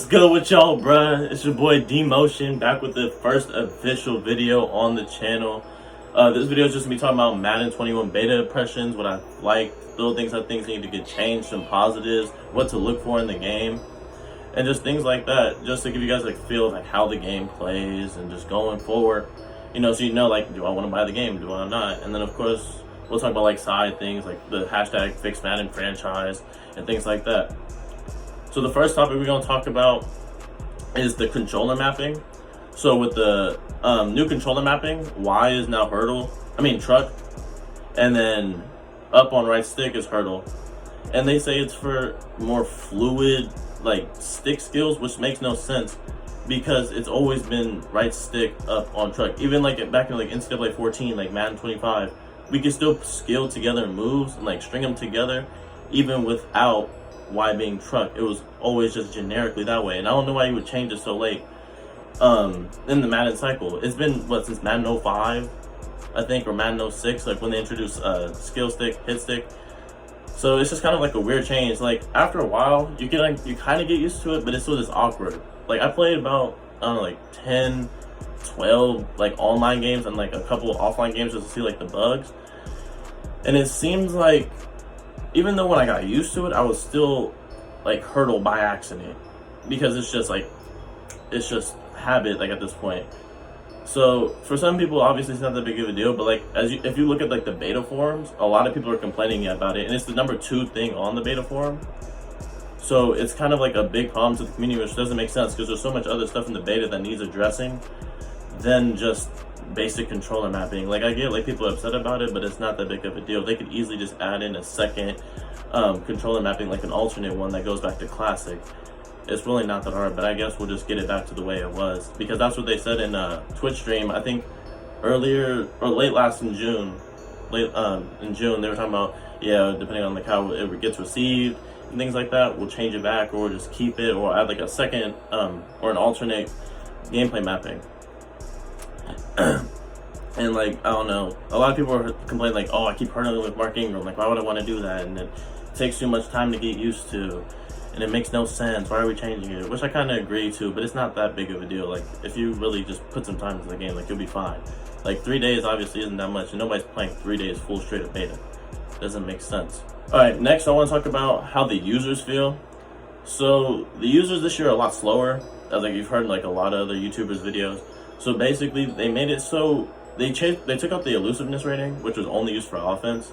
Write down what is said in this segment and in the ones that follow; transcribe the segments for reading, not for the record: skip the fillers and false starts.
good with y'all, bruh? It's your boy D-Motion back with the first official video on the channel. This video is just me talking about Madden 21 beta impressions, what I like, little things I think need to get changed, some positives, what to look for in the game, and just things like that, just to give you guys like feel of like how the game plays and just going forward, so you know like, do I want to buy the game, do I not? And then of course we'll talk about like side things like the hashtag fix Madden franchise and things like that. So the first topic we're going to talk about is the controller mapping. So with the new controller mapping, Y is now truck, and then up on right stick is hurdle. And they say it's for more fluid like stick skills, which makes no sense because it's always been right stick up on truck. Even like back in like NCAA 14, like Madden 25, we can still skill together moves and like string them together even without Y being truck. It was always just generically that way, and I don't know why you would change it so late in the Madden cycle. It's been since Madden 05 I think, or Madden 06, like when they introduced skill stick, hit stick. So it's just kind of like a weird change. Like after a while you kind of get used to it, but it's still just awkward. Like I played about, I don't know, like 10 12 like online games and like a couple of offline games just to see like the bugs, and it seems like even though when I got used to it, I was still like hurdle by accident because it's just habit like at this point. So for some people, obviously it's not that big of a deal, but like if you look at like the beta forums, a lot of people are complaining about it, and it's the number 2 thing on the beta forum. So it's kind of like a big problem to the community, which doesn't make sense because there's so much other stuff in the beta that needs addressing than just basic controller mapping. Like I get like people are upset about it, but it's not that big of a deal. They could easily just add in a second controller mapping, like an alternate one that goes back to classic. It's really not that hard, but I guess we'll just get it back to the way it was, because that's what they said in a Twitch stream, I think earlier or late in June they were talking about, yeah, depending on like how it gets received and things like that, we'll change it back or just keep it or add like a second or an alternate gameplay mapping. And like, I don't know, a lot of people are complaining like, oh, I keep hurdling with Mark Ingram, like why would I want to do that, and it takes too much time to get used to, and it makes no sense, why are we changing it? Which I kind of agree to, but it's not that big of a deal. Like if you really just put some time into the game, like you'll be fine. Like 3 days obviously isn't that much, and nobody's playing 3 days full straight of beta. Doesn't make sense. Alright, next I want to talk about how the users feel. So the users this year are a lot slower, as like you've heard in like a lot of other YouTubers videos. So basically they made it so they took out the elusiveness rating, which was only used for offense,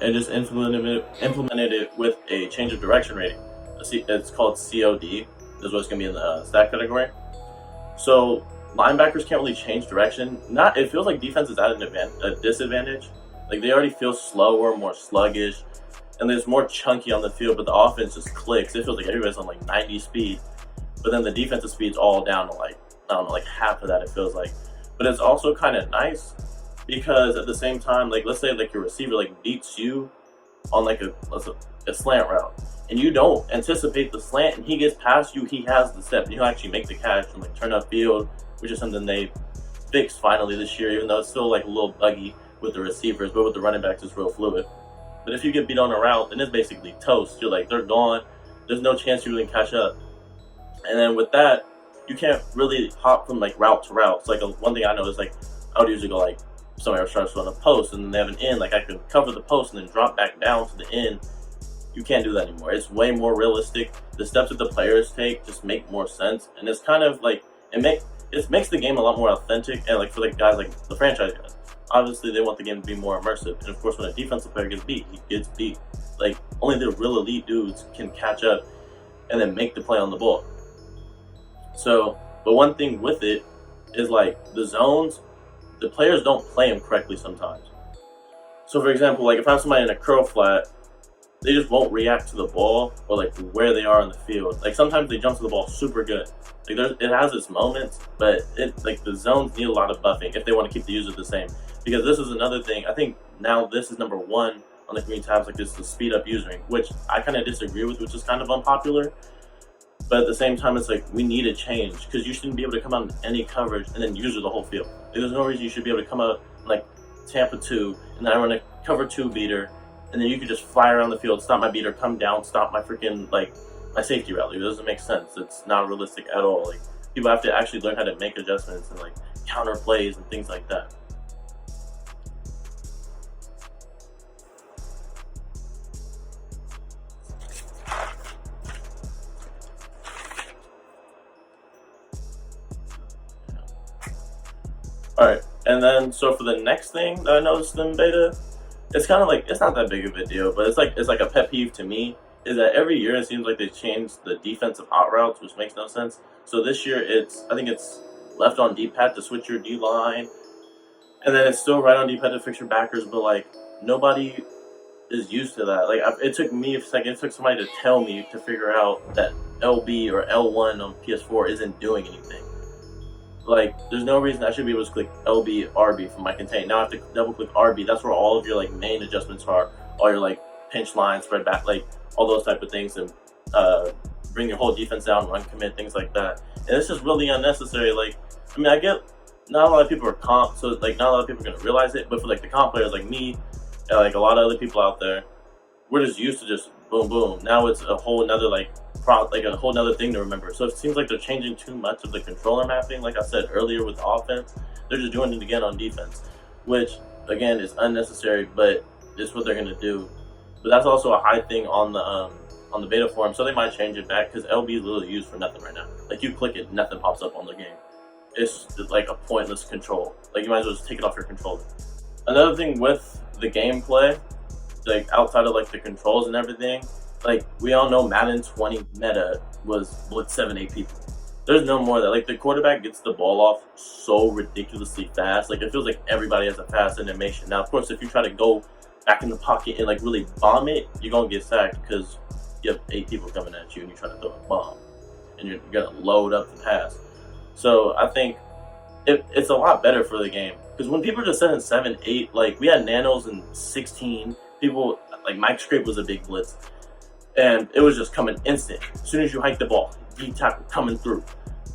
and just implemented it with a change of direction rating. It's called COD. This is what's going to be in the stat category. So linebackers can't really change direction. It feels like defense is at a disadvantage. Like they already feel slower, more sluggish, and there's more chunky on the field, but the offense just clicks. It feels like everybody's on like 90 speed, but then the defensive speed's all down to like, I don't know, like half of that it feels like. But it's also kind of nice because at the same time, like let's say like your receiver like beats you on like a slant route, and you don't anticipate the slant, and he gets past you, he has the step, and he'll actually make the catch and like turn upfield, which is something they fixed finally this year, even though it's still like a little buggy with the receivers, but with the running backs it's real fluid. But if you get beat on a route, then it's basically toast. You're like, they're gone, there's no chance you really catch up. And then with that, you can't really hop from like route to route. So like one thing I know is like I would usually go like somewhere starts on a post and then they have an end, like I could cover the post and then drop back down to the end. You can't do that anymore. It's way more realistic. The steps that the players take just make more sense, and it's kind of like it makes the game a lot more authentic. And like for the guys like the franchise guys, obviously they want the game to be more immersive. And of course, when a defensive player gets beat, he gets beat. Like only the real elite dudes can catch up and then make the play on the ball. So, but one thing with it is like the zones, the players don't play them correctly sometimes. So for example, like if I have somebody in a curl flat, they just won't react to the ball or like where they are in the field. Like sometimes they jump to the ball super good. Like it has its moments, but like the zones need a lot of buffing if they want to keep the user the same. Because this is another thing. I think now this is number 1 on the community tabs, like this, the speed up usering, which I kind of disagree with, which is kind of unpopular. But at the same time, it's like we need a change, because you shouldn't be able to come out in any coverage and then user the whole field. Like, there's no reason you should be able to come out like Tampa 2 and then I run a cover 2 beater, and then you could just fly around the field, stop my beater, come down, stop my freaking like my safety route. Like, it doesn't make sense. It's not realistic at all. Like, people have to actually learn how to make adjustments and like counter plays and things like that. All right, and then so for the next thing that I noticed in beta, it's kind of like it's not that big of a deal, but it's like a pet peeve to me. Is that every year it seems like they change the defensive hot routes, which makes no sense. So this year I think it's left on D-pad to switch your D line, and then it's still right on D-pad to fix your backers. But like nobody is used to that. Like it took me a second. It took somebody to tell me to figure out that LB or L1 on PS4 isn't doing anything. Like, there's no reason I should be able to click LB, RB from my contain. Now I have to double click RB. That's where all of your like main adjustments are. All your like pinch line, spread back, like all those type of things, and bring your whole defense down, run commit, things like that. And it's just really unnecessary. Like, I mean, I get not a lot of people are comp, so like not a lot of people are gonna realize it. But for like the comp players like me, and like a lot of other people out there, we're just used to just boom, boom. Now it's a whole another like a whole nother thing to remember. So it seems like they're changing too much of the controller mapping. Like I said earlier with the offense, they're just doing it again on defense, which again is unnecessary, but it's what they're gonna do. But that's also a high thing on the beta forum, so they might change it back because LB is literally used for nothing right now. Like you click it, nothing pops up on the game. It's like a pointless control. Like you might as well just take it off your controller. Another thing with the gameplay, like outside of like the controls and everything, like we all know Madden 20 meta was blitz 7-8 people. There's no more of that. Like the quarterback gets the ball off so ridiculously fast. Like it feels like everybody has a fast animation. Now of course if you try to go back in the pocket and like really bomb it, you're gonna get sacked because you have 8 people coming at you and you try to throw a bomb and you're gonna load up the pass. So I think it's a lot better for the game because when people are just sending 7-8, like we had nanos in 16. People like Mike Scrape was a big blitz. And it was just coming instant. As soon as you hike the ball, deep tackle coming through.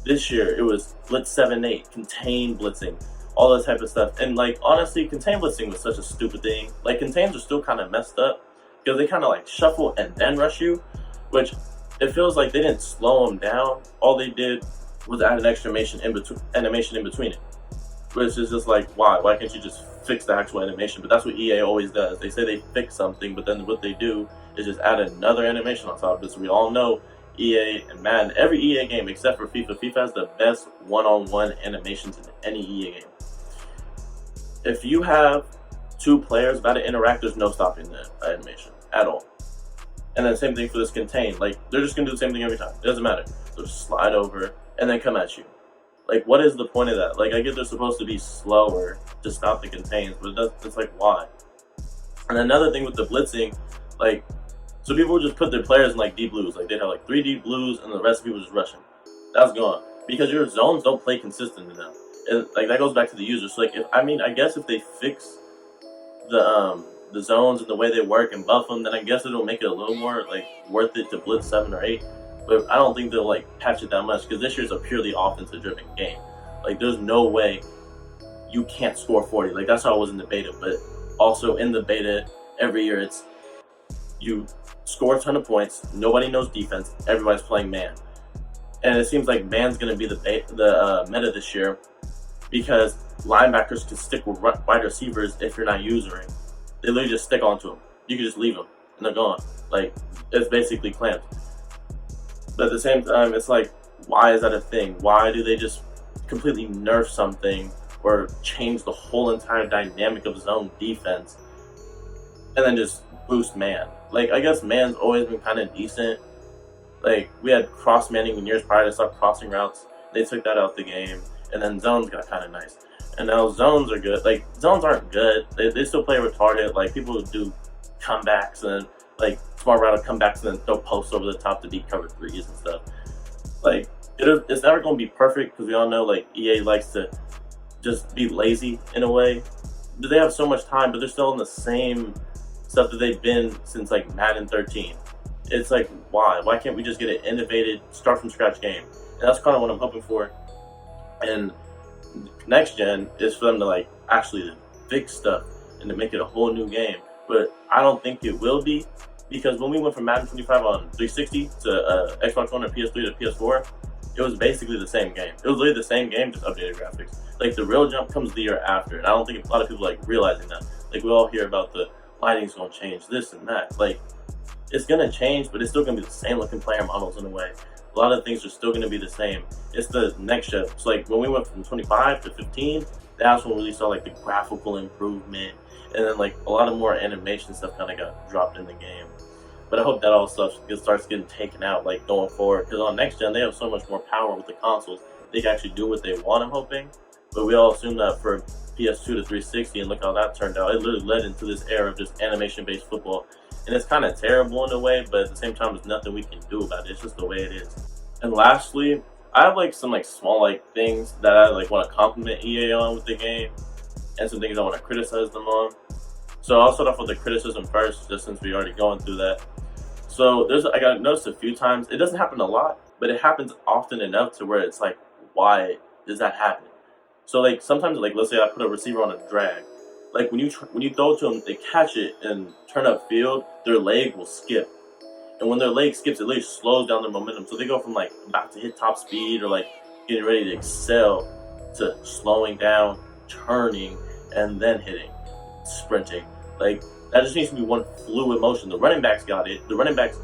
This year, it was blitz 7-8, contain blitzing, all that type of stuff. And like, honestly, contain blitzing was such a stupid thing. Like, contains are still kind of messed up because they kind of like shuffle and then rush you, which it feels like they didn't slow them down. All they did was add an extra animation in between it. Which is just like, why? Why can't you just fix the actual animation? But that's what EA always does. They say they fix something, but then what they do is just add another animation on top of it. So we all know EA and Madden, every EA game except for FIFA. FIFA has the best one-on-one animations in any EA game. If you have 2 players about to interact, there's no stopping the animation at all. And then same thing for this contain. Like, they're just going to do the same thing every time. It doesn't matter. They'll just slide over and then come at you. Like, what is the point of that? Like, I get they're supposed to be slower to stop the contains, but it's like, why? And another thing with the blitzing, like, so people would just put their players in, like, deep blues. Like, they'd have, like, 3 deep blues, and the rest of people just rushing. That's gone. Because your zones don't play consistent enough. And, like, that goes back to the user. So, like, I guess if they fix the zones and the way they work and buff them, then I guess it'll make it a little more, like, worth it to blitz 7 or 8. But I don't think they'll like patch it that much because this year's a purely offensive driven game. Like there's no way you can't score 40. Like that's how it was in the beta. But also in the beta, every year it's you score a ton of points. Nobody knows defense. Everybody's playing man, and it seems like man's gonna be the meta this year because linebackers can stick with wide receivers if you're not using. They literally just stick onto them. You can just leave them and they're gone. Like it's basically clamped. But at the same time, it's like, why is that a thing? Why do they just completely nerf something or change the whole entire dynamic of zone defense and then just boost man? Like, I guess man's always been kind of decent. Like, we had cross manning in years prior to start crossing routes. They took that out the game. And then zones got kind of nice. And now zones are good. Like, zones aren't good. They still play retarded. Like, people do comebacks and like smart route comebacks and then throw posts over the top to beat cover 3s and stuff. Like it's never going to be perfect because we all know like EA likes to just be lazy in a way. But they have so much time, but they're still in the same stuff that they've been since like Madden 13. It's like why can't we just get an innovative start from scratch game? And that's kind of what I'm hoping for. And next gen is for them to like actually fix stuff and to make it a whole new game. But I don't think it will be Because when we went from Madden 25 on 360 to Xbox One or PS3 to PS4, it was basically the same game. It was literally the same game, just updated graphics. Like the real jump comes the year after, and I don't think a lot of people like realizing that. Like we all hear about the lighting's gonna change, this and that. Like it's gonna change, but it's still gonna be the same looking player models in a way. A lot of things are still gonna be the same. It's the next step. So like when we went from 25 to 15, that's when we really saw like the graphical improvement, and then like a lot of more animation stuff kind of got dropped in the game. But I hope that all stuff starts getting taken out like going forward, because on next gen they have so much more power with the consoles. They can actually do what they want, I'm hoping. But we all assume that for PS2 to 360, and look how that turned out. It literally led into this era of just animation-based football. And it's kind of terrible in a way, but at the same time, there's nothing we can do about it. It's just the way it is. And lastly, I have like some like small like things that I like want to compliment EA on with the game, and some things I want to criticize them on. So I'll start off with the criticism first, just since we're already going through that. So I got noticed a few times. It doesn't happen a lot, but it happens often enough to where it's like, why does that happen? So like sometimes, like let's say I put a receiver on a drag. Like when you throw to them, they catch it and turn up field, their leg will skip. And when their leg skips, it literally slows down their momentum. So they go from like about to hit top speed or like getting ready to excel to slowing down, turning, and then hitting, sprinting. Like that just needs to be one fluid motion. The running backs got it. The running backs,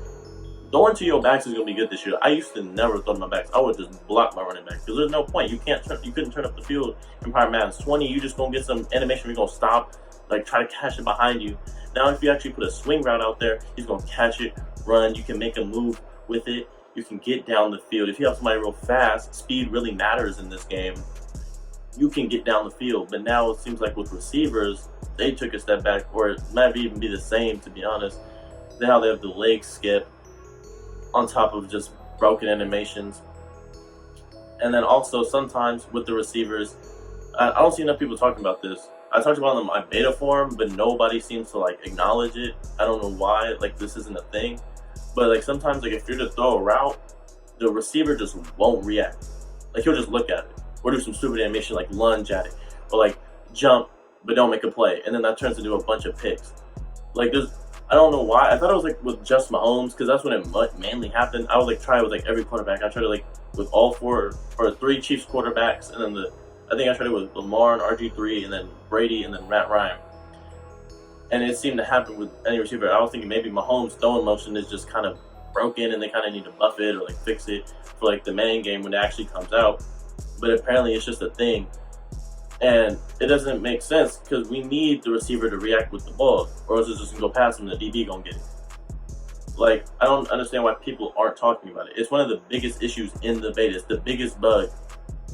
throwing to your backs is gonna be good this year. I used to never throw to my backs. I would just block my running back because there's no point. You couldn't turn up the field in Prior Madden's 20. You just gonna get some animation. We're gonna stop, like try to catch it behind you. Now if you actually put a swing route out there, he's gonna catch it, run. You can make a move with it. You can get down the field. If you have somebody real fast, speed really matters in this game. You can get down the field. But now it seems like with receivers, they took a step back, or it might even be the same, to be honest. Now they have the leg skip on top of just broken animations. And then also sometimes with the receivers, I don't see enough people talking about this. I talked about it in my beta forum, but nobody seems to like acknowledge it. I don't know why, like this isn't a thing. But like sometimes like if you're to throw a route, the receiver just won't react. Like he'll just look at it, or do some stupid animation like lunge at it, or like jump but don't make a play, and then that turns into a bunch of picks. Like I don't know why. I thought it was like with just Mahomes, because that's when it mainly happened. I would like try it with like every quarterback. I tried it like with all three Chiefs quarterbacks, and then I think I tried it with Lamar and RG3, and then Brady, and then Matt Ryan. And it seemed to happen with any receiver. I was thinking maybe Mahomes' throwing motion is just kind of broken, and they kind of need to buff it or like fix it for like the main game when it actually comes out. But apparently it's just a thing. And it doesn't make sense because we need the receiver to react with the ball, or else it's just gonna go past him and the DB gonna get it. Like, I don't understand why people aren't talking about it. It's one of the biggest issues in the beta. It's the biggest bug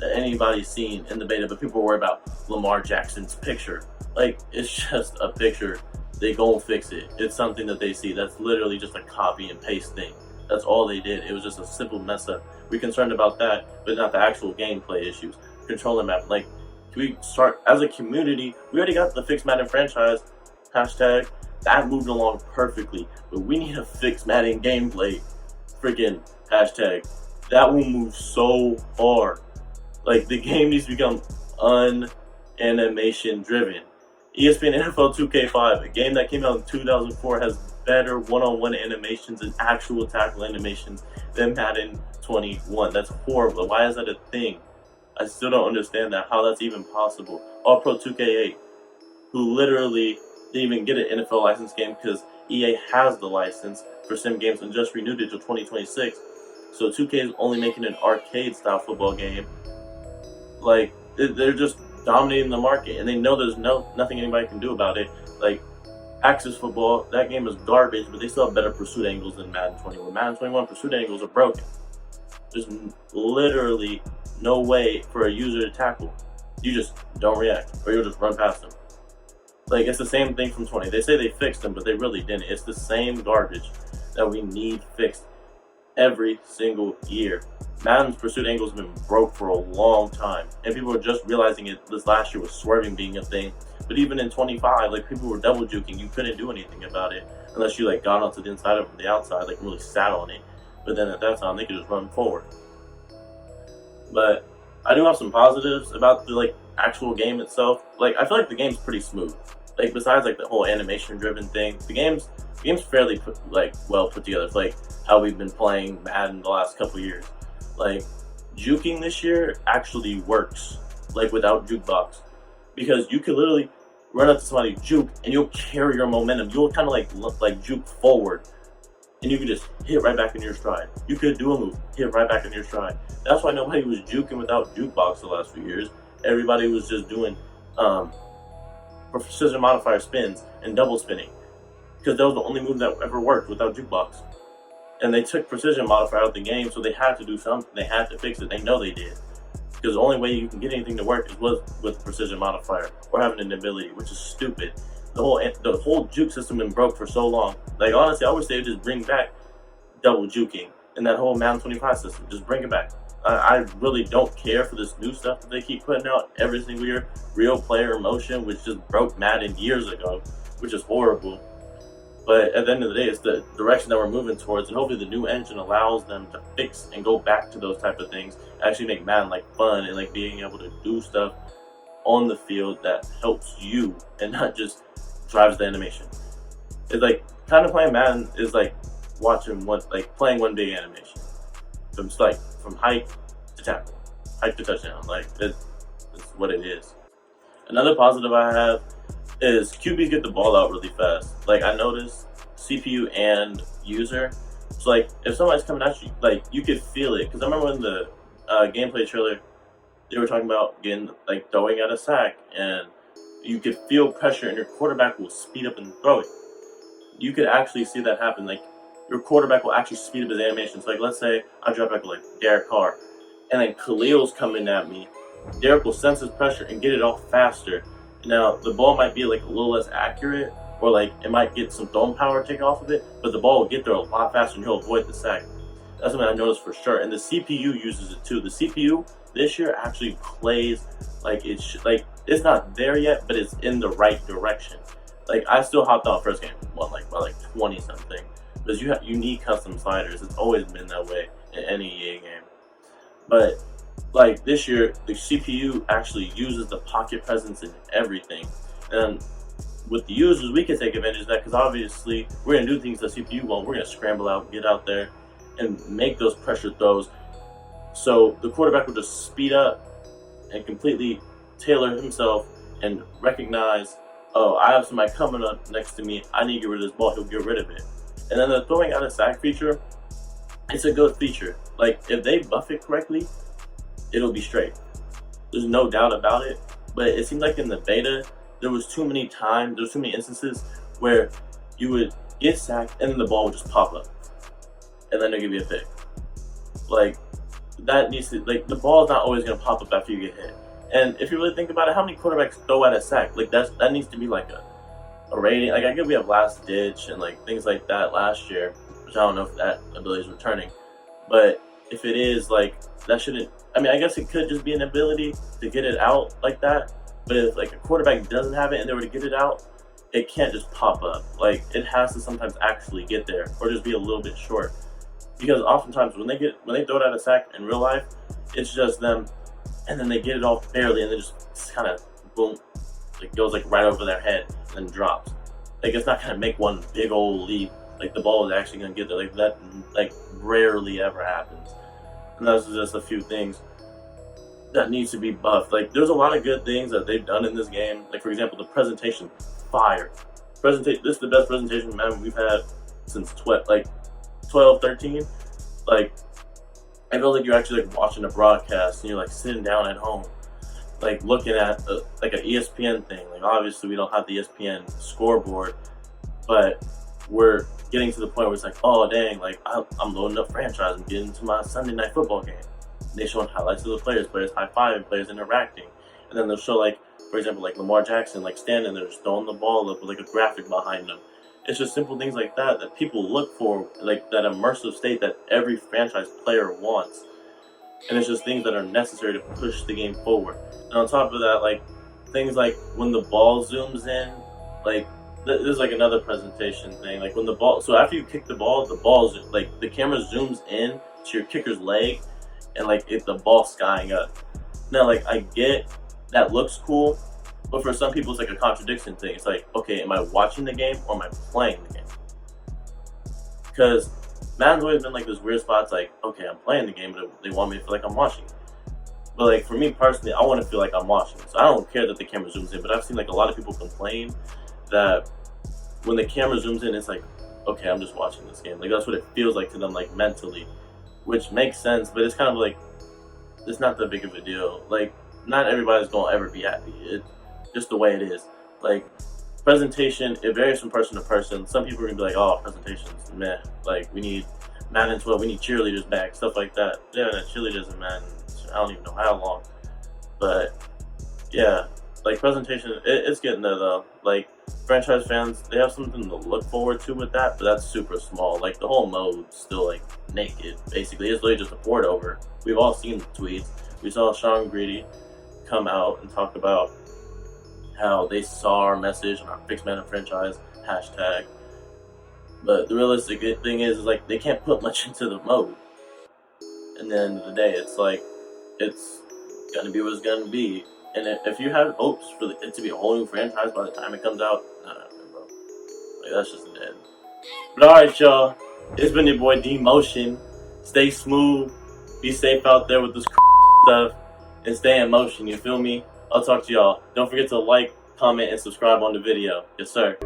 that anybody's seen in the beta, but people worry about Lamar Jackson's picture. Like, it's just a picture. They gon' fix it. It's something that they see. That's literally just a copy and paste thing. That's all they did. It was just a simple mess up. We're concerned about that, but not the actual gameplay issues. Controller map, like, we start as a community. We already got the fixed Madden franchise hashtag. That moved along perfectly, but we need a fixed Madden gameplay freaking hashtag. That will move so far. Like, the game needs to become un-animation driven. ESPN NFL 2K5, a game that came out in 2004, has better one-on-one animations and actual tackle animations than Madden 21. That's horrible. Why is that a thing? I still don't understand that, how that's even possible. All-Pro 2K8, who literally didn't even get an NFL license game because EA has the license for sim games and just renewed it to 2026. So 2K is only making an arcade-style football game. Like, they're just dominating the market, and they know there's nothing anybody can do about it. Like, Axis Football, that game is garbage, but they still have better pursuit angles than Madden 21. Madden 21 pursuit angles are broken. There's literally no way for a user to tackle. You just don't react, or you'll just run past them. Like, it's the same thing from 20. They say they fixed them, but they really didn't. It's the same garbage that we need fixed every single year. Madden's pursuit angles have been broke for a long time, and people are just realizing it this last year with swerving being a thing. But even in 25, like, people were double juking. You couldn't do anything about it unless you like got onto the inside of the outside, like really sat on it. But then at that time, they could just run forward. But I do have some positives about the actual game itself, like I feel like the game's pretty smooth. Like besides like the whole animation driven thing, the game's fairly well put together. It's like how we've been playing Madden the last couple years. Like juking this year actually works, like without jukebox, because you could literally run up to somebody, juke, and you'll carry your momentum. You'll kind of like juke forward, and you can just hit right back in your stride. You could do a move, hit right back in your stride. That's why nobody was juking without jukebox the last few years. Everybody was just doing precision modifier spins and double spinning, because that was the only move that ever worked without jukebox. And they took precision modifier out of the game, so they had to do something. They had to fix it. They know they did. Because the only way you can get anything to work is with precision modifier or having an ability, which is stupid. The whole juke system been broke for so long. Like honestly, I would say just bring back double juking and that whole Madden 25 system. Just bring it back. I really don't care for this new stuff that they keep putting out every single year. Real player motion, which just broke Madden years ago, which is horrible. But at the end of the day, it's the direction that we're moving towards, and hopefully the new engine allows them to fix and go back to those type of things, actually make Madden like fun and like being able to do stuff on the field that helps you and not just drives the animation. It's like kind of playing Madden is like playing one big animation. So it's like from height to tackle, height to touchdown. Like it's what it is. Another positive I have is QBs get the ball out really fast. Like I noticed CPU and user. So like if somebody's coming at you, like you could feel it. Because I remember in the gameplay trailer, they were talking about throwing at a sack, and you could feel pressure, and your quarterback will speed up and throw it. You could actually see that happen. Like your quarterback will actually speed up his animation. So like let's say I drop back like Derek Carr, and then Khalil's coming at me. Derek will sense his pressure and get it off faster. Now, the ball might be like a little less accurate, or like it might get some throwing power taken off of it, but the ball will get there a lot faster and he'll avoid the sack. That's something I noticed for sure. And the CPU uses it too. The CPU this year actually plays like it's not there yet, but it's in the right direction. Like I still hopped out first game, by 20 something, because you need custom sliders. It's always been that way in any EA game. But like this year, the CPU actually uses the pocket presence in everything. And with the users, we can take advantage of that, because obviously we're going to do things that CPU won't. We're going to scramble out, get out there, and make those pressure throws. So the quarterback will just speed up and completely tailor himself and recognize, oh, I have somebody coming up next to me. I need to get rid of this ball. He'll get rid of it. And then the throwing out a sack feature, it's a good feature. Like if they buff it correctly, it'll be straight. There's no doubt about it. But it seemed like in the beta, there was too many instances where you would get sacked and then the ball would just pop up. And then they'll give you a pick. Like, that needs to, like, the ball's not always going to pop up after you get hit. And if you really think about it, how many quarterbacks throw at a sack? Like, that needs to be like a rating. Like, I get we have last ditch and like things like that last year, which I don't know if that ability is returning. But if it is, like, that shouldn't, I mean, I guess it could just be an ability to get it out like that. But if like a quarterback doesn't have it and they were to get it out, it can't just pop up. Like it has to sometimes actually get there, or just be a little bit short. Because oftentimes when they throw it at a sack in real life, it's just them, and then they get it off barely, and then just kind of boom, it goes like right over their head and then drops. Like it's not gonna make one big old leap. Like the ball is actually gonna get there. Like that, like rarely ever happens. And those are just a few things that needs to be buffed. Like there's a lot of good things that they've done in this game. Like for example, the presentation, fire. This is the best presentation we've had since 12, 13. Like I feel like you're actually like watching a broadcast and you're like sitting down at home, like looking at like an ESPN thing. Like obviously we don't have the ESPN scoreboard, but we're getting to the point where it's like, oh dang, like I'm loading up franchise and getting to my Sunday night football game. And they showing highlights of the players high-fiving, players interacting. And then they'll show like, for example, like Lamar Jackson like standing there just throwing the ball up with like a graphic behind them. It's just simple things like that that people look for, like that immersive state that every franchise player wants. And it's just things that are necessary to push the game forward. And on top of that, like things like when the ball zooms in, like there's like another presentation thing. Like when the ball, so after you kick the ball, like the camera zooms in to your kicker's leg, and like the ball skying up. Now, like I get that looks cool, but for some people it's like a contradiction thing. It's like, okay, am I watching the game or am I playing the game? Because Madden's always been like this weird spot. It's like, okay, I'm playing the game, but they want me to feel like I'm watching. But like for me personally, I want to feel like I'm watching. So I don't care that the camera zooms in. But I've seen like a lot of people complain that when the camera zooms in, it's like, okay, I'm just watching this game. Like that's what it feels like to them, like mentally, which makes sense. But it's kind of like it's not that big of a deal. Like not everybody's gonna ever be happy. It's just the way it is. Like presentation, it varies from person to person. Some people are gonna be like, oh, presentation's meh. Like we need Madden 12, we need cheerleaders back, stuff like that. Yeah, cheerleaders in Madden, I don't even know how long. But yeah, like presentation, it's getting there though. Like franchise fans, they have something to look forward to with that, but that's super small. Like the whole mode's still like naked. Basically, it's literally just a port over. We've all seen the tweets. We saw Sean Greedy come out and talk about how they saw our message on our Fix Madden franchise hashtag. But the realistic thing is like they can't put much into the mode. And at the end of the day, it's like it's gonna be what it's gonna be. And if you have hopes for it to be a whole new franchise by the time it comes out, nah, bro. Like that's just dead. But alright, y'all. It's been your boy D Motion. Stay smooth. Be safe out there with this stuff. And stay in motion, you feel me? I'll talk to y'all. Don't forget to like, comment, and subscribe on the video. Yes, sir.